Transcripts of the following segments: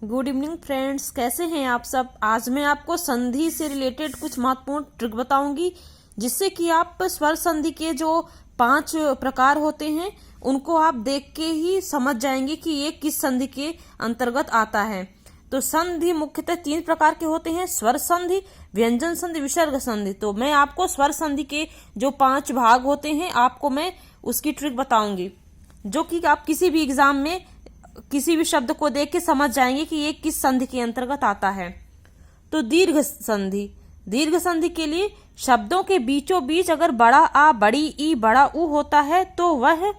Good evening friends, कैसे हैं आप सब। आज मैं आपको संधि से रिलेटेड कुछ महत्वपूर्ण ट्रिक बताऊंगी जिससे कि आप स्वर संधि के जो 5 प्रकार होते हैं उनको आप देख के ही समझ जाएंगे कि ये किस संधि के अंतर्गत आता है। तो संधि मुख्यतः 3 प्रकार के होते हैं, स्वर संधि, व्यंजन संधि, विसर्ग संधि। तो मैं आपको स्वर संधि के जो 5 भाग होते हैं आपको मैं उसकी ट्रिक बताऊंगी, जो कि आप किसी भी एग्जाम में किसी भी शब्द को देख के समझ जाएंगे कि ये किस संधि के अंतर्गत आता है। तो दीर्घ संधि, दीर्घ संधि के लिए शब्दों के बीचों बीच अगर बड़ा आ, बड़ी ई, बड़ा उ होता है तो वह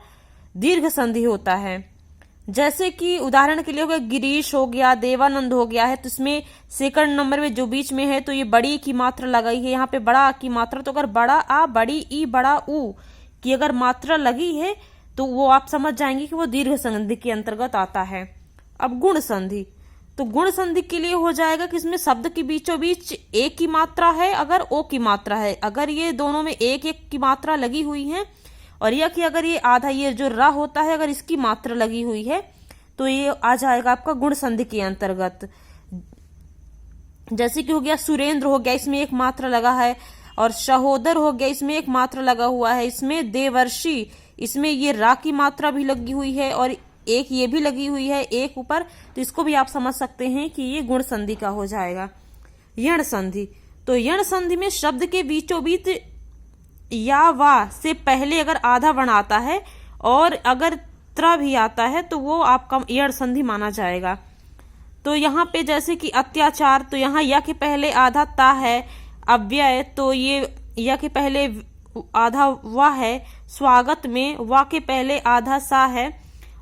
दीर्घ संधि होता है। जैसे कि उदाहरण के लिए हो गया गिरीश हो गया, देवानंद हो गया है, तो इसमें सेकंड नंबर में जो बीच में है तो ये बड़ी की मात्रा लगाई है, यहाँ पे बड़ा आ की मात्रा। तो अगर बड़ा आ, बड़ी ई, बड़ा उ की अगर मात्रा लगी है तो वो आप समझ जाएंगे कि वो दीर्घ संधि के अंतर्गत आता है। अब गुण संधि, तो गुण संधि के लिए हो जाएगा कि इसमें शब्द के बीचों बीच एक की मात्रा है, अगर ओ की मात्रा है, अगर ये दोनों में एक एक की मात्रा लगी हुई है, और यह कि अगर ये आधा ये जो रा होता है अगर इसकी मात्रा लगी हुई है तो ये आ जाएगा आपका गुण संधि के अंतर्गत। जैसे कि हो गया सुरेंद्र हो गया, इसमें एक मात्रा लगा है, और सहोदर हो गया, इसमें एक मात्रा लगा हुआ है। इसमें देवर्षि, इसमें ये रा की मात्रा भी लगी हुई है और एक ये भी लगी हुई है एक ऊपर, तो इसको भी आप समझ सकते हैं कि ये गुण संधि का हो जाएगा। यण संधि, तो यण संधि में शब्द के बीचों बीच या वा से पहले अगर आधा वर्ण आता है और अगर त्र भी आता है तो वो आपका यण संधि माना जाएगा। तो यहाँ पे जैसे कि अत्याचार, तो यहाँ या के पहले आधा ता है। अव्यय, तो ये या के पहले आधा वा है। स्वागत में वा के पहले आधा सा है।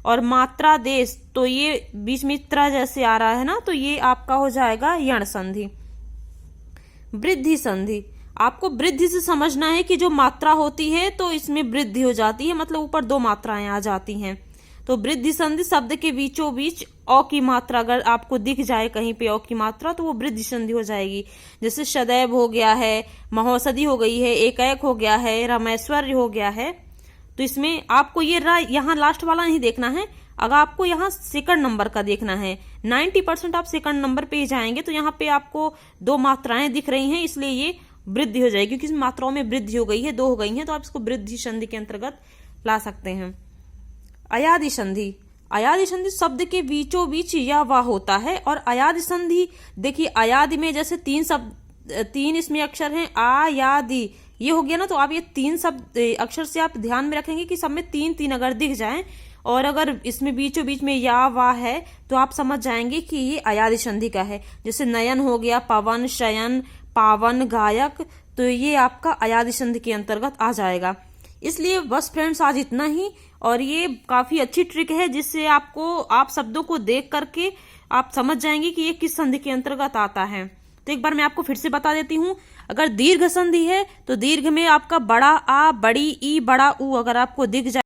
और मात्रा देश, तो ये बीच में त्र जैसे आ रहा है ना, तो ये आपका हो जाएगा यण संधि। वृद्धि संधि, आपको वृद्धि से समझना है कि जो मात्रा होती है तो इसमें वृद्धि हो जाती है, मतलब ऊपर 2 मात्राएं आ जाती हैं। तो वृद्धि संधि शब्द के बीचों बीच औ की मात्रा अगर आपको दिख जाए कहीं पे औ की मात्रा तो वो वृद्धि संधि हो जाएगी। जैसे सदैव हो गया है, महोषधि हो गई है, एकाएक हो गया है, रामेश्वर हो गया है। तो इसमें आपको ये यहाँ लास्ट वाला नहीं देखना है, अगर आपको यहाँ सेकंड नंबर का देखना है। 90% आप सेकंड नंबर पे ही जाएंगे तो यहाँ पे आपको 2 मात्राएं दिख रही हैं, इसलिए ये वृद्धि हो जाएगी क्योंकि इस मात्राओं में वृद्धि हो गई है, 2 हो गई हैं, तो आप इसको वृद्धि संधि के अंतर्गत ला सकते हैं। अयादि संधि, अयादि संधि शब्द के बीचों बीच या वा होता है। और अयादि संधि देखिए, अयादि में जैसे 3 इसमें अक्षर हैं, आ या दी, ये हो गया ना, तो आप ये 3 शब्द अक्षर से आप ध्यान में रखेंगे कि सब में 3 अगर दिख जाएं और अगर इसमें बीचों बीच में या वा है तो आप समझ जाएंगे कि ये अयादि संधि का है। जैसे नयन हो गया, पवन, शयन, पावन, गायक, तो ये आपका अयादि संधि के अंतर्गत आ जाएगा। इसलिए बस फ्रेंड्स आज इतना ही, और ये काफी अच्छी ट्रिक है जिससे आप शब्दों को देख करके आप समझ जाएंगे कि ये किस संधि के अंतर्गत आता है। तो एक बार मैं आपको फिर से बता देती हूँ, अगर दीर्घ संधि है तो दीर्घ में आपका बड़ा आ, बड़ी ई, बड़ा उ अगर आपको दिख जाए